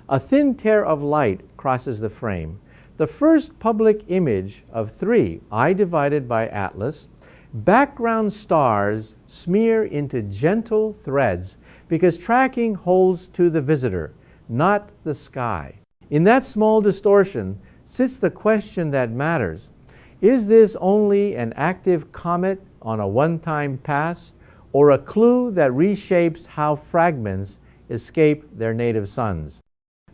A thin tear of light crosses the frame. The first public image of 3, I divided by Atlas, background stars smear into gentle threads because tracking holds to the visitor, not the sky. In that small distortion sits the question that matters. Is this only an active comet on a one-time pass, or a clue that reshapes how fragments escape their native suns?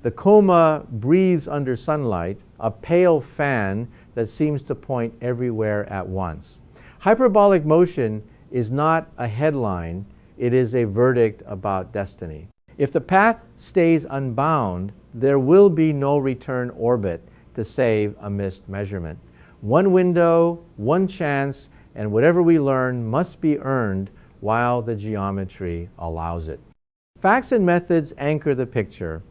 The coma breathes under sunlight, a pale fan that seems to point everywhere at once. Hyperbolic motion is not a headline, it is a verdict about destiny. If the path stays unbound, there will be no return orbit to save a missed measurement. One window, one chance, and whatever we learn must be earned while the geometry allows it. Facts and methods anchor the picture.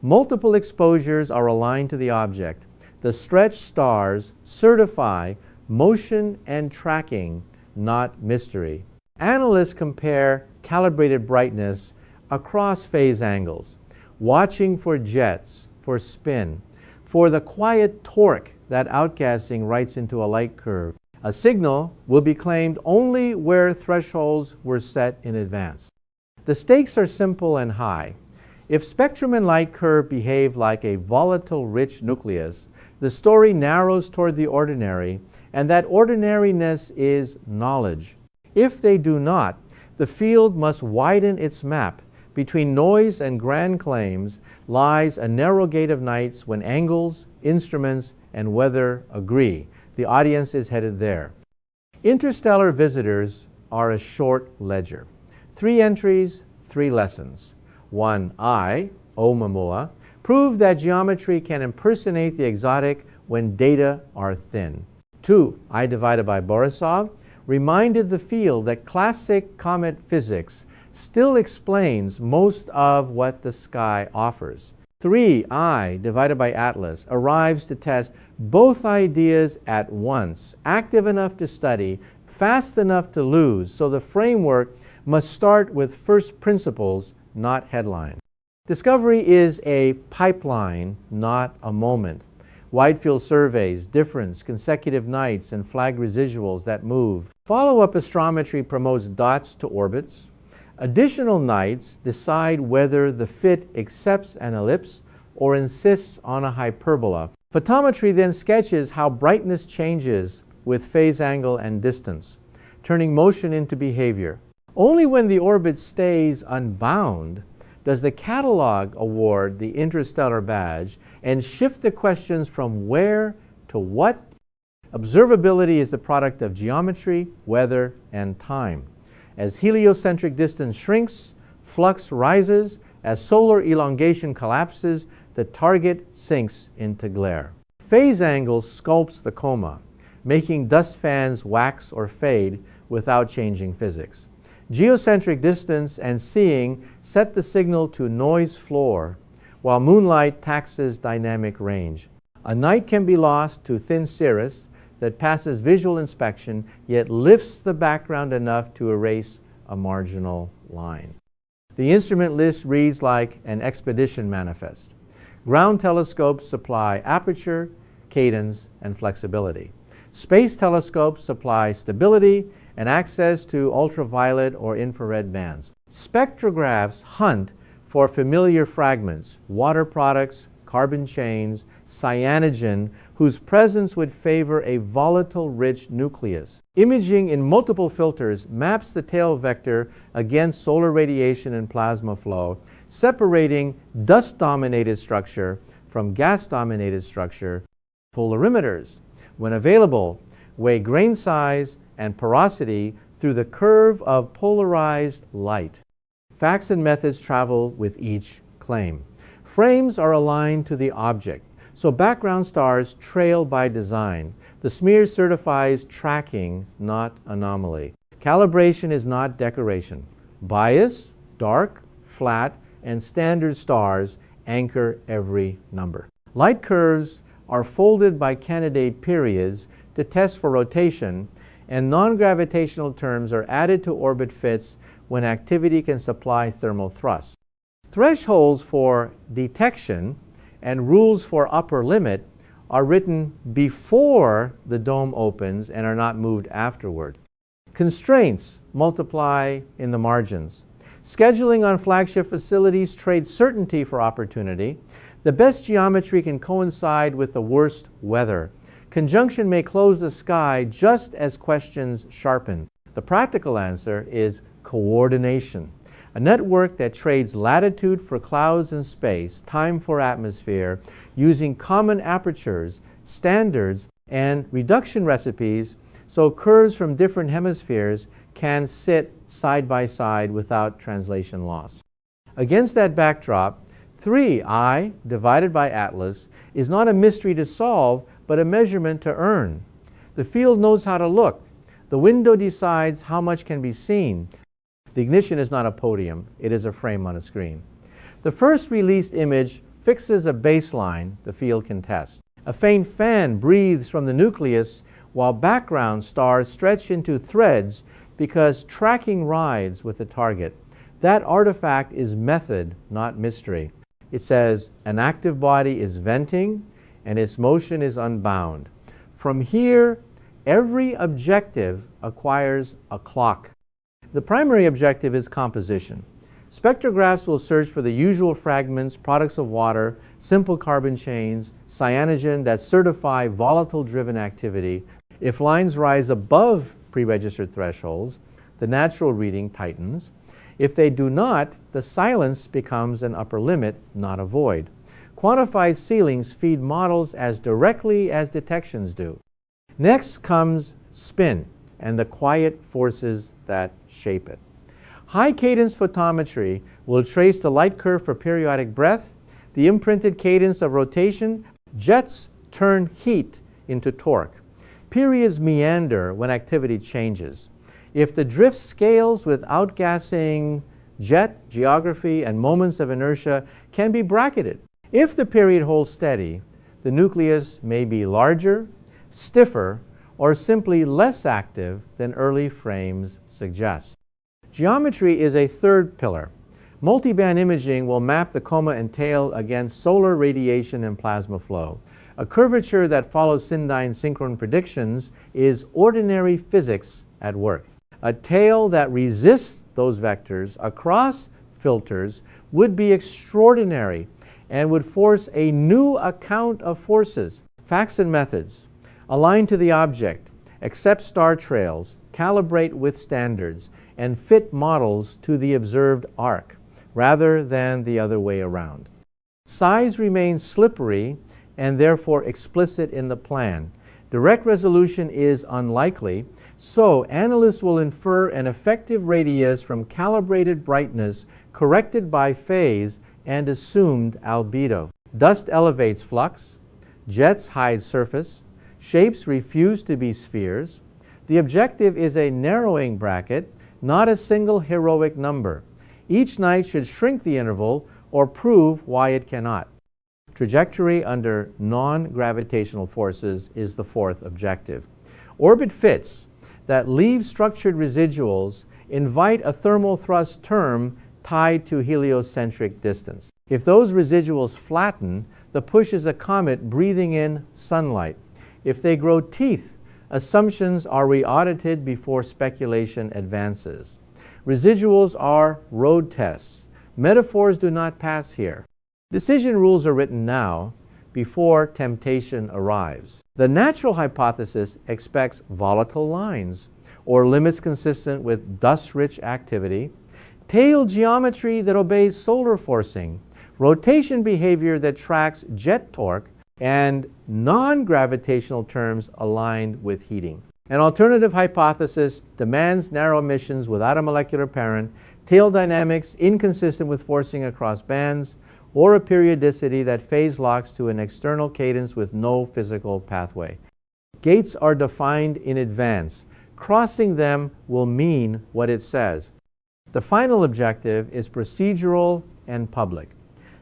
Multiple exposures are aligned to the object. The stretched stars certify motion and tracking, not mystery. Analysts compare calibrated brightness across phase angles, watching for jets, for spin, for the quiet torque that outgassing writes into a light curve. A signal will be claimed only where thresholds were set in advance. The stakes are simple and high. If spectrum and light curve behave like a volatile rich nucleus, the story narrows toward the ordinary, and that ordinariness is knowledge. If they do not, the field must widen its map. Between noise and grand claims lies a narrow gate of nights when angles, instruments, and weather agree. The audience is headed there. Interstellar visitors are a short ledger. 3 entries, 3 lessons. 1, I, Oumuamua, proved that geometry can impersonate the exotic when data are thin. 2, I divided by Borisov, reminded the field that classic comet physics still explains most of what the sky offers. 3, I divided by Atlas, arrives to test both ideas at once, active enough to study, fast enough to lose, so the framework must start with first principles, not headlines. Discovery is a pipeline, not a moment. Wide field surveys, difference, consecutive nights, and flag residuals that move. Follow-up astrometry promotes dots to orbits. Additional nights decide whether the fit accepts an ellipse or insists on a hyperbola. Photometry then sketches how brightness changes with phase angle and distance, turning motion into behavior. Only when the orbit stays unbound does the catalog award the interstellar badge and shift the questions from where to what. Observability is the product of geometry, weather, and time. As heliocentric distance shrinks, flux rises. As solar elongation collapses, the target sinks into glare. Phase angle sculpts the coma, making dust fans wax or fade without changing physics. Geocentric distance and seeing set the signal to noise floor, while moonlight taxes dynamic range. A night can be lost to thin cirrus that passes visual inspection, yet lifts the background enough to erase a marginal line. The instrument list reads like an expedition manifest. Ground telescopes supply aperture, cadence, and flexibility. Space telescopes supply stability and access to ultraviolet or infrared bands. Spectrographs hunt for familiar fragments, water products, carbon chains, cyanogen, whose presence would favor a volatile-rich nucleus. Imaging in multiple filters maps the tail vector against solar radiation and plasma flow, separating dust-dominated structure from gas-dominated structure. Polarimeters, when available, weigh grain size and porosity through the curve of polarized light. Facts and methods travel with each claim. Frames are aligned to the object, so background stars trail by design. The smear certifies tracking, not anomaly. Calibration is not decoration. Bias, dark, flat, and standard stars anchor every number. Light curves are folded by candidate periods to test for rotation, and non-gravitational terms are added to orbit fits when activity can supply thermal thrust. Thresholds for detection and rules for upper limit are written before the dome opens and are not moved afterward. Constraints multiply in the margins. Scheduling on flagship facilities trades certainty for opportunity. The best geometry can coincide with the worst weather. Conjunction may close the sky just as questions sharpen. The practical answer is coordination. A network that trades latitude for clouds and space, time for atmosphere, using common apertures, standards, and reduction recipes so curves from different hemispheres can sit side by side without translation loss. Against that backdrop, 3I divided by Atlas is not a mystery to solve, but a measurement to earn. The field knows how to look. The window decides how much can be seen. The ignition is not a podium, it is a frame on a screen. The first released image fixes a baseline the field can test. A faint fan breathes from the nucleus while background stars stretch into threads because tracking rides with the target. That artifact is method, not mystery. It says an active body is venting and its motion is unbound. From here, every objective acquires a clock. The primary objective is composition. Spectrographs will search for the usual fragments, products of water, simple carbon chains, cyanogen that certify volatile-driven activity. If lines rise above pre-registered thresholds, the natural reading tightens. If they do not, the silence becomes an upper limit, not a void. Quantified ceilings feed models as directly as detections do. Next comes spin and the quiet forces that shape it. High cadence photometry will trace the light curve for periodic breath, the imprinted cadence of rotation. Jets turn heat into torque. Periods meander when activity changes. If the drift scales with outgassing, jet, geography, and moments of inertia can be bracketed. If the period holds steady, the nucleus may be larger, stiffer, or simply less active than early frames suggest. Geometry is a third pillar. Multiband imaging will map the coma and tail against solar radiation and plasma flow. A curvature that follows Sindine synchron predictions is ordinary physics at work. A tail that resists those vectors across filters would be extraordinary and would force a new account of forces. Facts and methods. Align to the object, accept star trails, calibrate with standards, and fit models to the observed arc, rather than the other way around. Size remains slippery and therefore explicit in the plan. Direct resolution is unlikely, so analysts will infer an effective radius from calibrated brightness corrected by phase and assumed albedo. Dust elevates flux, jets hide surface, shapes refuse to be spheres. The objective is a narrowing bracket, not a single heroic number. Each night should shrink the interval or prove why it cannot. Trajectory under non-gravitational forces is the fourth objective. Orbit fits that leave structured residuals invite a thermal thrust term tied to heliocentric distance. If those residuals flatten, the push is a comet breathing in sunlight. If they grow teeth, assumptions are re-audited before speculation advances. Residuals are road tests. Metaphors do not pass here. Decision rules are written now, before temptation arrives. The natural hypothesis expects volatile lines, or limits consistent with dust-rich activity, tail geometry that obeys solar forcing, rotation behavior that tracks jet torque, and non-gravitational terms aligned with heating. An alternative hypothesis demands narrow emissions without a molecular parent, tail dynamics inconsistent with forcing across bands, or a periodicity that phase locks to an external cadence with no physical pathway. Gates are defined in advance. Crossing them will mean what it says. The final objective is procedural and public.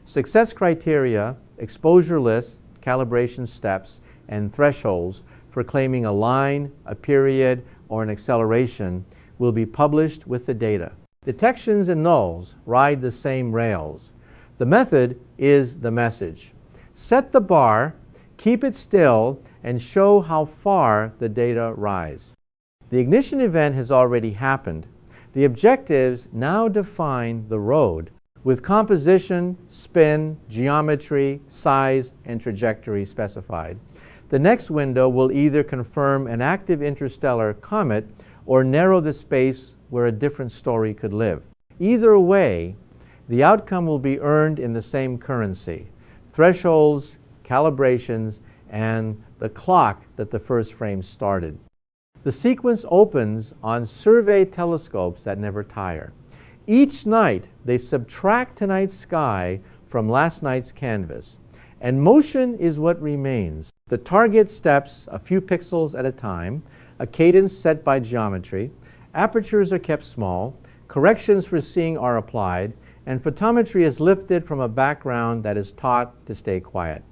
Success criteria, exposure lists, calibration steps, and thresholds for claiming a line, a period, or an acceleration will be published with the data. Detections and nulls ride the same rails. The method is the message. Set the bar, keep it still, and show how far the data rise. The ignition event has already happened. The objectives now define the road with composition, spin, geometry, size, and trajectory specified. The next window will either confirm an active interstellar comet or narrow the space where a different story could live. Either way, the outcome will be earned in the same currency: thresholds, calibrations, and the clock that the first frame started. The sequence opens on survey telescopes that never tire. Each night, they subtract tonight's sky from last night's canvas, and motion is what remains. The target steps a few pixels at a time, a cadence set by geometry, apertures are kept small, corrections for seeing are applied, and photometry is lifted from a background that is taught to stay quiet.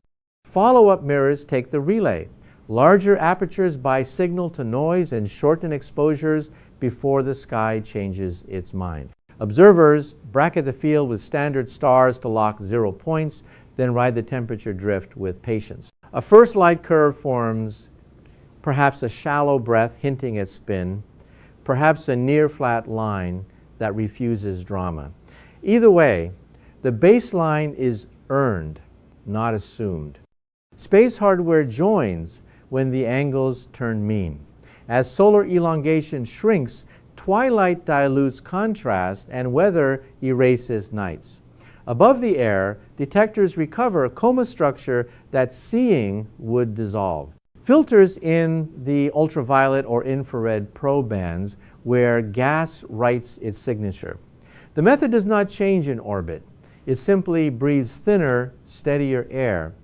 Follow-up mirrors take the relay. Larger apertures buy signal to noise and shorten exposures before the sky changes its mind. Observers bracket the field with standard stars to lock 0 points, then ride the temperature drift with patience. A first light curve forms perhaps a shallow breath hinting at spin, perhaps a near flat line that refuses drama. Either way, the baseline is earned, not assumed. Space hardware joins when the angles turn mean. As solar elongation shrinks, twilight dilutes contrast and weather erases nights. Above the air, detectors recover a coma structure that seeing would dissolve. Filters in the ultraviolet or infrared probe bands where gas writes its signature. The method does not change in orbit. It simply breathes thinner, steadier air.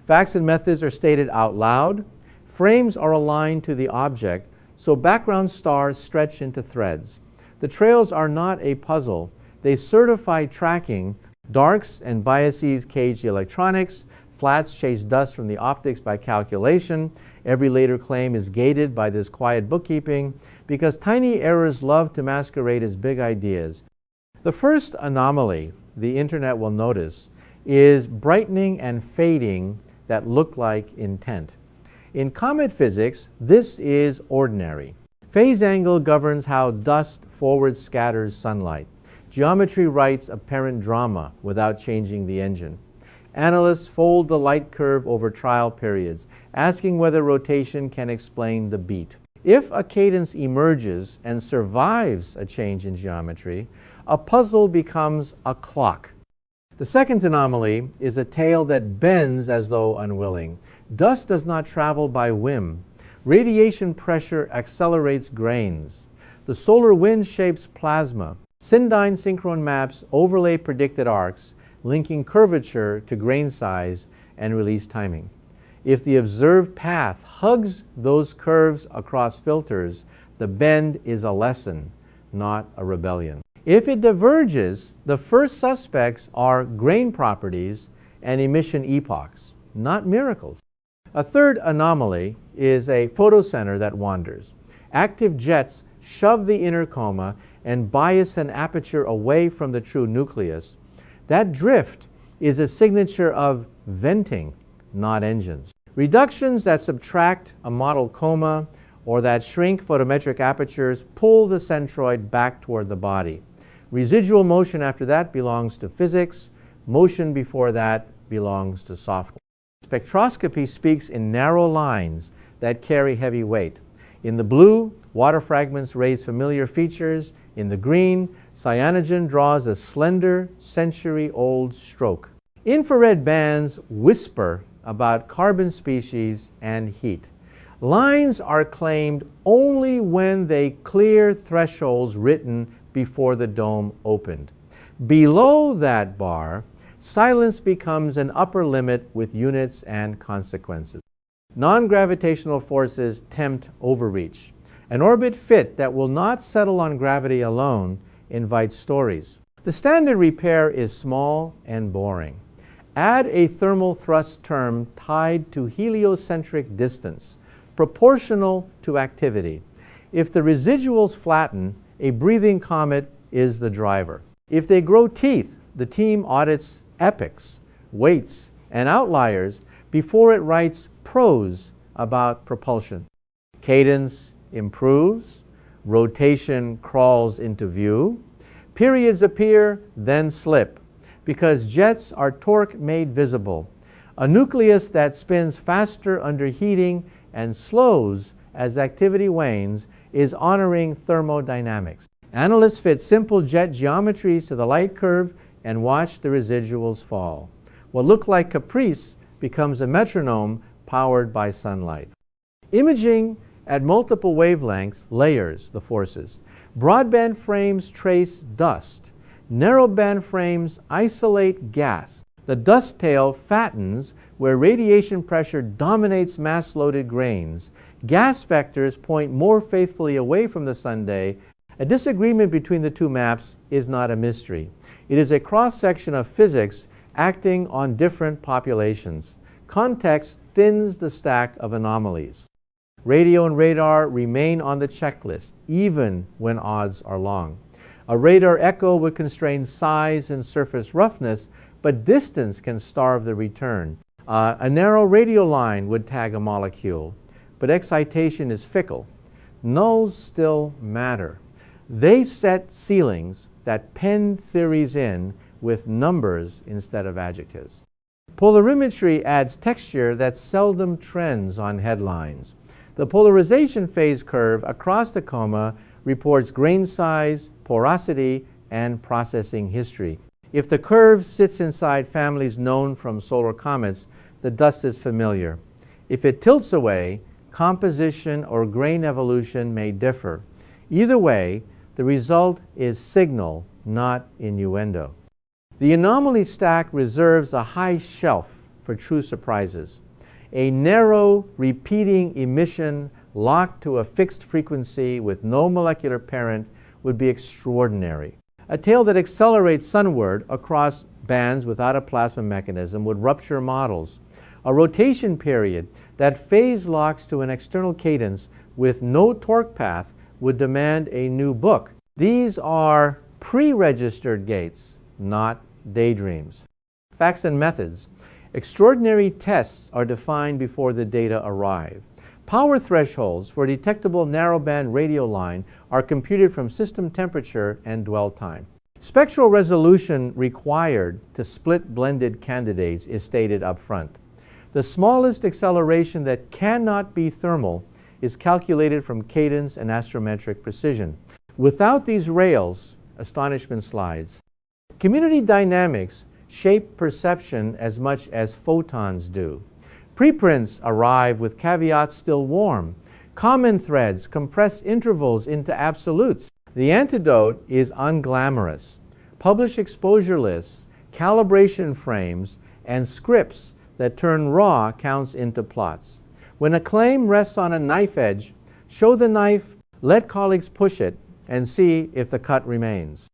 Facts and methods are stated out loud. Frames are aligned to the object, so background stars stretch into threads. The trails are not a puzzle. They certify tracking. Darks and biases cage the electronics. Flats chase dust from the optics by calculation. Every later claim is gated by this quiet bookkeeping because tiny errors love to masquerade as big ideas. The first anomaly the internet will notice is brightening and fading that look like intent. In comet physics, this is ordinary. Phase angle governs how dust forward scatters sunlight. Geometry writes apparent drama without changing the engine. Analysts fold the light curve over trial periods, asking whether rotation can explain the beat. If a cadence emerges and survives a change in geometry, a puzzle becomes a clock. The second anomaly is a tail that bends as though unwilling. Dust does not travel by whim. Radiation pressure accelerates grains. The solar wind shapes plasma. Syndine synchron maps overlay predicted arcs, linking curvature to grain size and release timing. If the observed path hugs those curves across filters, the bend is a lesson, not a rebellion. If it diverges, the first suspects are grain properties and emission epochs, not miracles. A third anomaly is a photocenter that wanders. Active jets shove the inner coma and bias an aperture away from the true nucleus. That drift is a signature of venting, not engines. Reductions that subtract a model coma or that shrink photometric apertures pull the centroid back toward the body. Residual motion after that belongs to physics. Motion before that belongs to software. Spectroscopy speaks in narrow lines that carry heavy weight. In the blue, water fragments raise familiar features. In the green, cyanogen draws a slender, century-old stroke. Infrared bands whisper about carbon species and heat. Lines are claimed only when they clear thresholds written before the dome opened. Below that bar, silence becomes an upper limit with units and consequences. Non-gravitational forces tempt overreach. An orbit fit that will not settle on gravity alone invites stories. The standard repair is small and boring. Add a thermal thrust term tied to heliocentric distance, proportional to activity. If the residuals flatten, a breathing comet is the driver. If they grow teeth, the team audits epics, weights, and outliers before it writes prose about propulsion. Cadence improves, rotation crawls into view, periods appear, then slip, because jets are torque made visible. A nucleus that spins faster under heating and slows as activity wanes is honoring thermodynamics. Analysts fit simple jet geometries to the light curve and watch the residuals fall. What looked like caprice becomes a metronome powered by sunlight. Imaging at multiple wavelengths layers the forces. Broadband frames trace dust. Narrowband frames isolate gas. The dust tail fattens where radiation pressure dominates mass-loaded grains. Gas vectors point more faithfully away from the sundae. A disagreement between the two maps is not a mystery. It is a cross-section of physics acting on different populations. Context thins the stack of anomalies. Radio and radar remain on the checklist, even when odds are long. A radar echo would constrain size and surface roughness, but distance can starve the return. A narrow radio line would tag a molecule, but excitation is fickle. Nulls still matter. They set ceilings that pen theories in with numbers instead of adjectives. Polarimetry adds texture that seldom trends on headlines. The polarization phase curve across the coma reports grain size, porosity, and processing history. If the curve sits inside families known from solar comets, the dust is familiar. If it tilts away, composition or grain evolution may differ. Either way, the result is signal, not innuendo. The anomaly stack reserves a high shelf for true surprises. A narrow, repeating emission locked to a fixed frequency with no molecular parent would be extraordinary. A tail that accelerates sunward across bands without a plasma mechanism would rupture models. A rotation period that phase locks to an external cadence with no torque path would demand a new book. These are pre-registered gates, not daydreams. Facts and methods. Extraordinary tests are defined before the data arrive. Power thresholds for detectable narrowband radio line are computed from system temperature and dwell time. Spectral resolution required to split blended candidates is stated up front. The smallest acceleration that cannot be thermal is calculated from cadence and astrometric precision. Without these rails, astonishment slides. Community dynamics shape perception as much as photons do. Preprints arrive with caveats still warm. Common threads compress intervals into absolutes. The antidote is unglamorous. Publish exposure lists, calibration frames, and scripts that turn raw counts into plots. When a claim rests on a knife edge, show the knife, let colleagues push it, and see if the cut remains.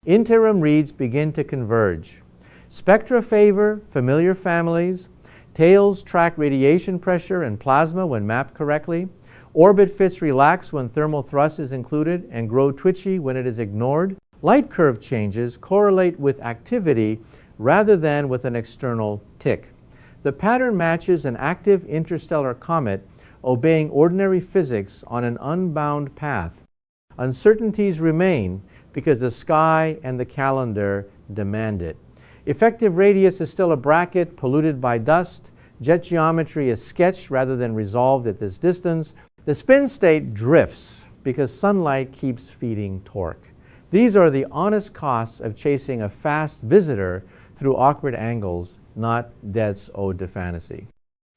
Interim reads begin to converge. Spectra favor familiar families. Tails track radiation pressure and plasma when mapped correctly. Orbit fits relax when thermal thrust is included and grow twitchy when it is ignored. Light curve changes correlate with activity rather than with an external tick. The pattern matches an active interstellar comet obeying ordinary physics on an unbound path. Uncertainties remain because the sky and the calendar demand it. Effective radius is still a bracket polluted by dust. Jet geometry is sketched rather than resolved at this distance. The spin state drifts because sunlight keeps feeding torque. These are the honest costs of chasing a fast visitor through awkward angles, not Death's ode to fantasy.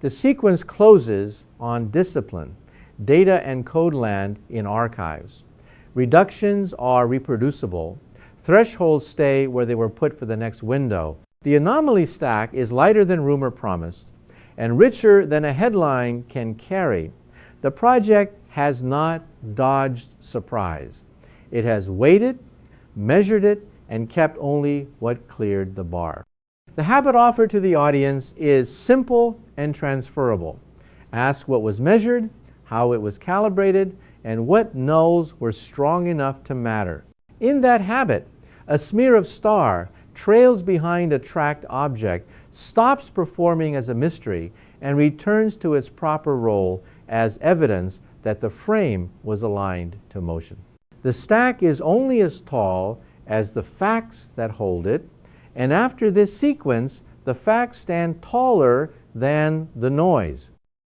The sequence closes on discipline, data and code land in archives. Reductions are reproducible. Thresholds stay where they were put for the next window. The anomaly stack is lighter than rumor promised and richer than a headline can carry. The project has not dodged surprise. It has weighted, measured it, and kept only what cleared the bar. The habit offered to the audience is simple and transferable. Ask what was measured, how it was calibrated, and what nulls were strong enough to matter. In that habit, a smear of star trails behind a tracked object, stops performing as a mystery, and returns to its proper role as evidence that the frame was aligned to motion. The stack is only as tall as the facts that hold it, and after this sequence, the facts stand taller than the noise.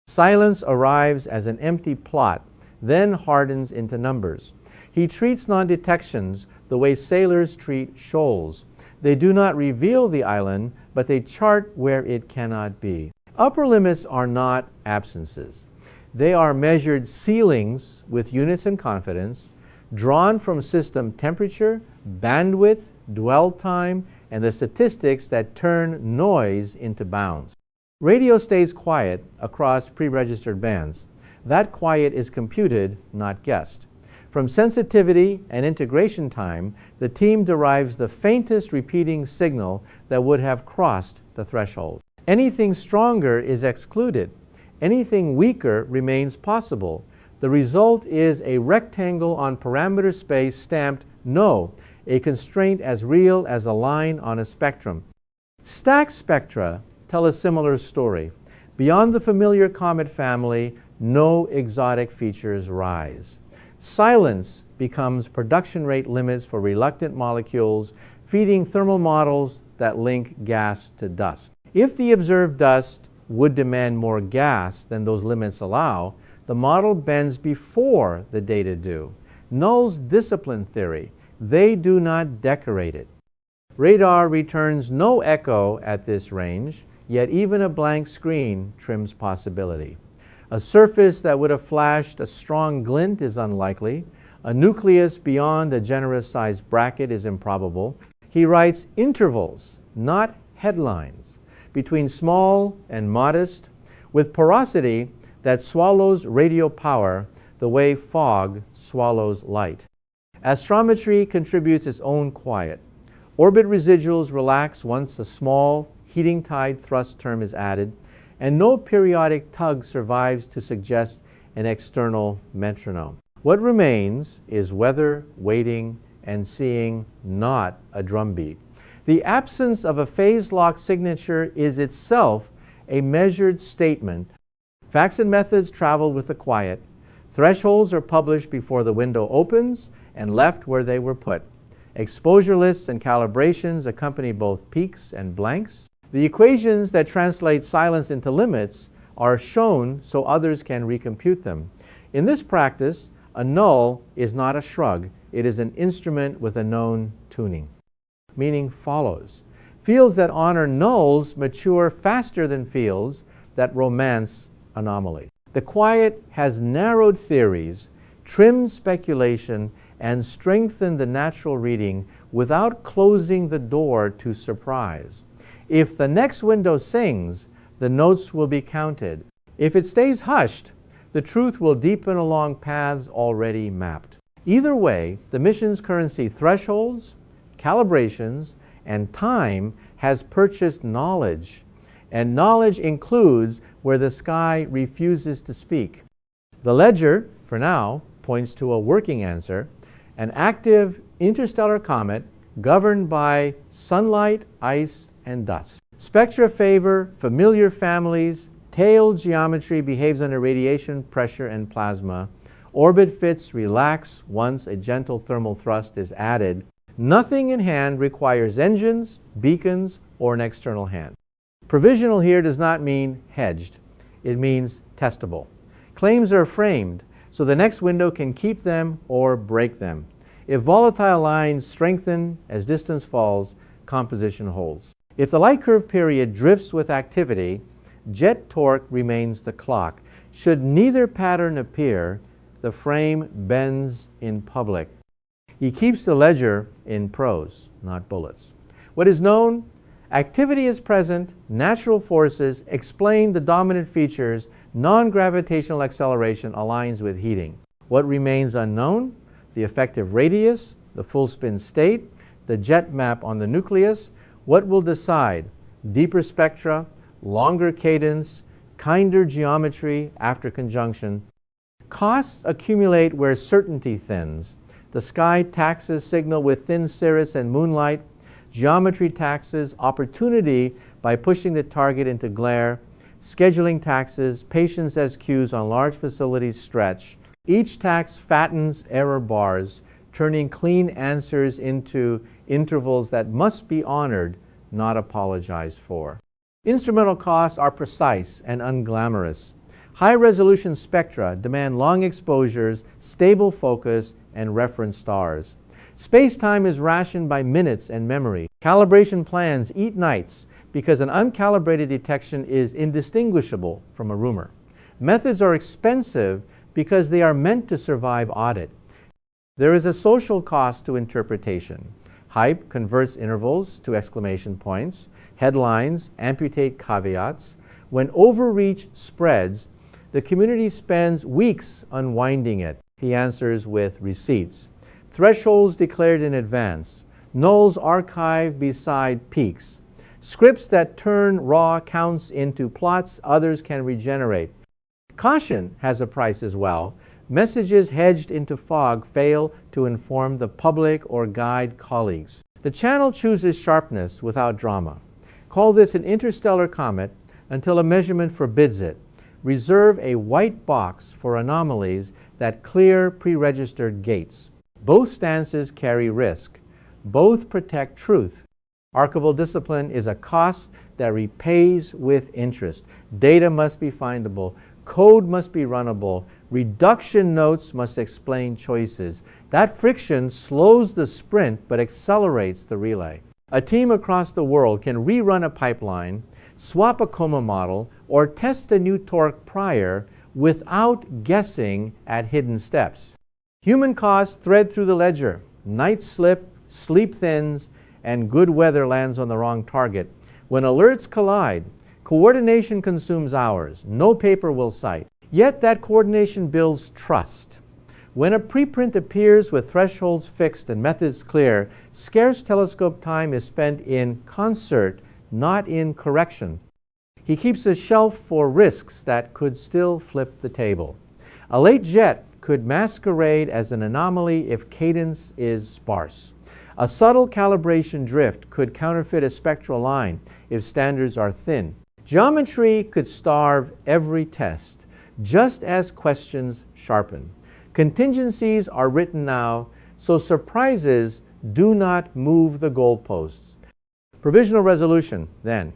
Silence arrives as an empty plot, then hardens into numbers. He treats non-detections the way sailors treat shoals. They do not reveal the island, but they chart where it cannot be. Upper limits are not absences. They are measured ceilings with units and confidence, drawn from system temperature, bandwidth, dwell time, and the statistics that turn noise into bounds. Radio stays quiet across pre-registered bands. That quiet is computed, not guessed. From sensitivity and integration time, the team derives the faintest repeating signal that would have crossed the threshold. Anything stronger is excluded. Anything weaker remains possible. The result is a rectangle on parameter space stamped no, a constraint as real as a line on a spectrum. Stacked spectra tell a similar story. Beyond the familiar Comet family, no exotic features rise. Silence becomes production rate limits for reluctant molecules, feeding thermal models that link gas to dust. If the observed dust would demand more gas than those limits allow, the model bends before the data do. Null's discipline theory, they do not decorate it. Radar returns no echo at this range, yet even a blank screen trims possibility. A surface that would have flashed a strong glint is unlikely. A nucleus beyond a generous-sized bracket is improbable. He writes intervals, not headlines, between small and modest, with porosity that swallows radio power the way fog swallows light. Astrometry contributes its own quiet. Orbit residuals relax once a small heating tide thrust term is added, and no periodic tug survives to suggest an external metronome. What remains is weather, waiting, and seeing, not a drumbeat. The absence of a phase-lock signature is itself a measured statement. Facts and methods travel with the quiet. Thresholds are published before the window opens and left where they were put. Exposure lists and calibrations accompany both peaks and blanks. The equations that translate silence into limits are shown so others can recompute them. In this practice, a null is not a shrug. It is an instrument with a known tuning. Meaning follows. Fields that honor nulls mature faster than fields that romance anomaly. The quiet has narrowed theories, trimmed speculation, and strengthened the natural reading without closing the door to surprise. If the next window sings, the notes will be counted. If it stays hushed, the truth will deepen along paths already mapped. Either way, the mission's currency thresholds, calibrations, and time has purchased knowledge, and knowledge includes where the sky refuses to speak. The ledger, for now, points to a working answer, an active interstellar comet governed by sunlight, ice, and dust. Spectra favor familiar families. Tail geometry behaves under radiation, pressure, and plasma. Orbit fits relax once a gentle thermal thrust is added. Nothing in hand requires engines, beacons, or an external hand. Provisional here does not mean hedged. It means testable. Claims are framed, so the next window can keep them or break them. If volatile lines strengthen as distance falls, composition holds. If the light curve period drifts with activity, jet torque remains the clock. Should neither pattern appear, the frame bends in public. He keeps the ledger in prose, not bullets. What is known? Activity is present, natural forces explain the dominant features, non-gravitational acceleration aligns with heating. What remains unknown? The effective radius, the full spin state, the jet map on the nucleus. What will decide? Deeper spectra, longer cadence, kinder geometry after conjunction. Costs accumulate where certainty thins. The sky taxes signal with thin cirrus and moonlight. geometry taxes opportunity by pushing the target into glare, scheduling taxes, patience as cues on large facilities stretch. Each tax fattens error bars, turning clean answers into intervals that must be honored, not apologized for. Instrumental costs are precise and unglamorous. High-resolution spectra demand long exposures, stable focus, and reference stars. Space-time is rationed by minutes and memory. Calibration plans eat nights because an uncalibrated detection is indistinguishable from a rumor. Methods are expensive because they are meant to survive audit. There is a social cost to interpretation. Hype converts intervals to exclamation points. Headlines amputate caveats. When overreach spreads, the community spends weeks unwinding it. He answers with receipts. Thresholds declared in advance. Nulls archived beside peaks. Scripts that turn raw counts into plots others can regenerate. Caution has a price as well. Messages hedged into fog fail to inform the public or guide colleagues. The channel chooses sharpness without drama. Call this an interstellar comet until a measurement forbids it. Reserve a white box for anomalies that clear pre-registered gates. Both stances carry risk. Both protect truth. Archival discipline is a cost that repays with interest. Data must be findable. Code must be runnable. Reduction notes must explain choices. That friction slows the sprint but accelerates the relay. A team across the world can rerun a pipeline, swap a coma model, or test a new torque prior without guessing at hidden steps. Human costs thread through the ledger. Nights slip, sleep thins, and good weather lands on the wrong target. When alerts collide, coordination consumes hours. No paper will cite. Yet that coordination builds trust. When a preprint appears with thresholds fixed and methods clear, scarce telescope time is spent in concert, not in correction. He keeps a shelf for risks that could still flip the table. A late jet could masquerade as an anomaly if cadence is sparse. A subtle calibration drift could counterfeit a spectral line if standards are thin. Geometry could starve every test, just as questions sharpen. Contingencies are written now, so surprises do not move the goalposts. Provisional resolution, then.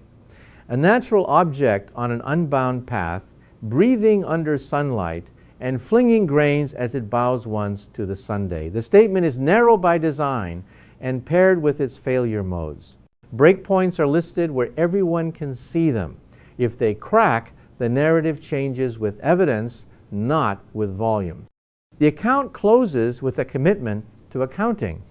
A natural object on an unbound path, breathing under sunlight, and flinging grains as it bows once to the Sunday. The statement is narrow by design and paired with its failure modes. Breakpoints are listed where everyone can see them. If they crack, the narrative changes with evidence, not with volume. The account closes with a commitment to accounting.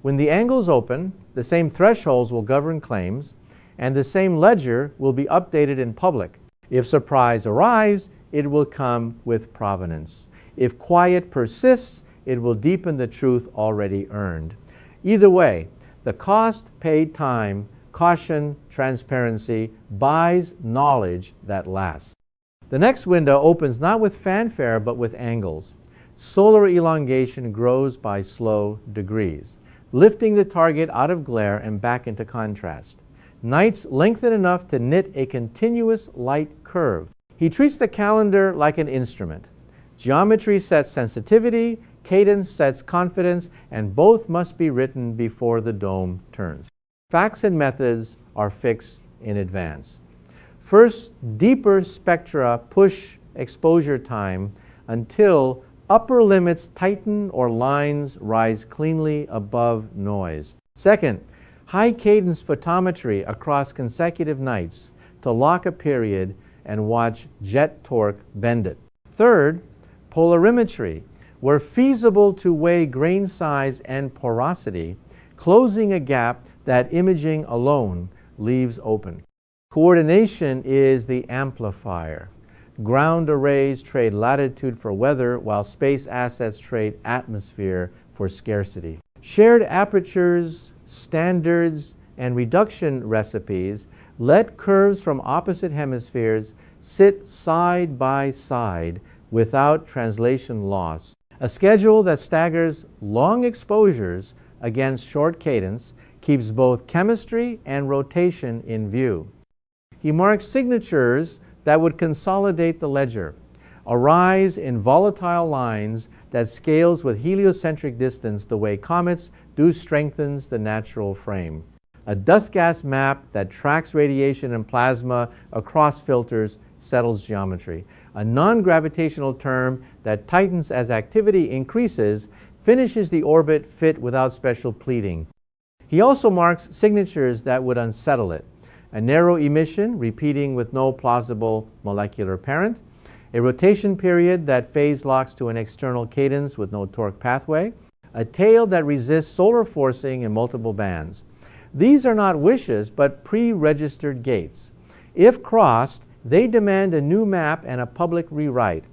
When the angles open, the same thresholds will govern claims, and the same ledger will be updated in public. If surprise arrives, it will come with provenance. If quiet persists, it will deepen the truth already earned. Either way, the cost paid time, caution, transparency, buys knowledge that lasts. The next window opens not with fanfare, but with angles. Solar elongation grows by slow degrees, lifting the target out of glare and back into contrast. Nights lengthen enough to knit a continuous light curve. He treats the calendar like an instrument. Geometry sets sensitivity, cadence sets confidence, and both must be written before the dome turns. Facts and methods are fixed in advance. First, deeper spectra push exposure time until upper limits tighten or lines rise cleanly above noise. Second, high cadence photometry across consecutive nights to lock a period and watch jet torque bend it. Third, polarimetry, where feasible to weigh grain size and porosity, closing a gap that imaging alone leaves open. Coordination is the amplifier. Ground arrays trade latitude for weather, while space assets trade atmosphere for scarcity. Shared apertures, standards, and reduction recipes let curves from opposite hemispheres sit side by side without translation loss. A schedule that staggers long exposures against short cadence keeps both chemistry and rotation in view. He marks signatures that would consolidate the ledger. A rise in volatile lines that scales with heliocentric distance the way comets do strengthens the natural frame. A dust gas map that tracks radiation and plasma across filters settles geometry. A non-gravitational term that tightens as activity increases finishes the orbit fit without special pleating. He also marks signatures that would unsettle it. A narrow emission repeating with no plausible molecular parent, a rotation period that phase locks to an external cadence with no torque pathway, a tail that resists solar forcing in multiple bands. These are not wishes, but pre-registered gates. If crossed, they demand a new map and a public rewrite.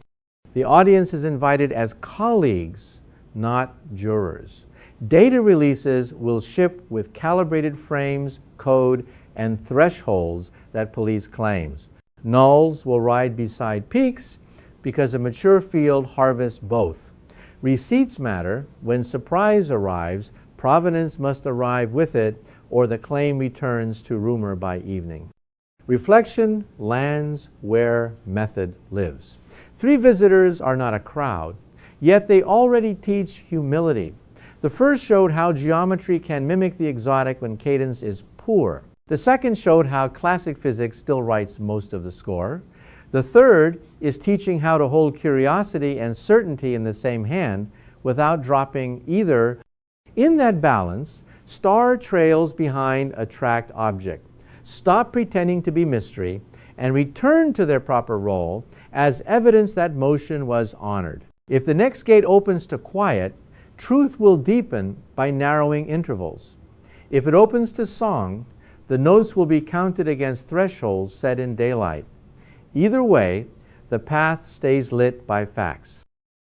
The audience is invited as colleagues, not jurors. Data releases will ship with calibrated frames, code, and thresholds that police claims. Nulls will ride beside peaks because a mature field harvests both. Receipts matter. When surprise arrives, provenance must arrive with it, or the claim returns to rumor by evening. Reflection lands where method lives. Three visitors are not a crowd, yet they already teach humility. The first showed how geometry can mimic the exotic when cadence is poor. The second showed how classic physics still writes most of the score. The third is teaching how to hold curiosity and certainty in the same hand without dropping either. In that balance, star trails behind a tracked object. Stop pretending to be mystery and return to their proper role as evidence that motion was honored. If the next gate opens to quiet, truth will deepen by narrowing intervals. If it opens to song, the notes will be counted against thresholds set in daylight. Either way, the path stays lit by facts.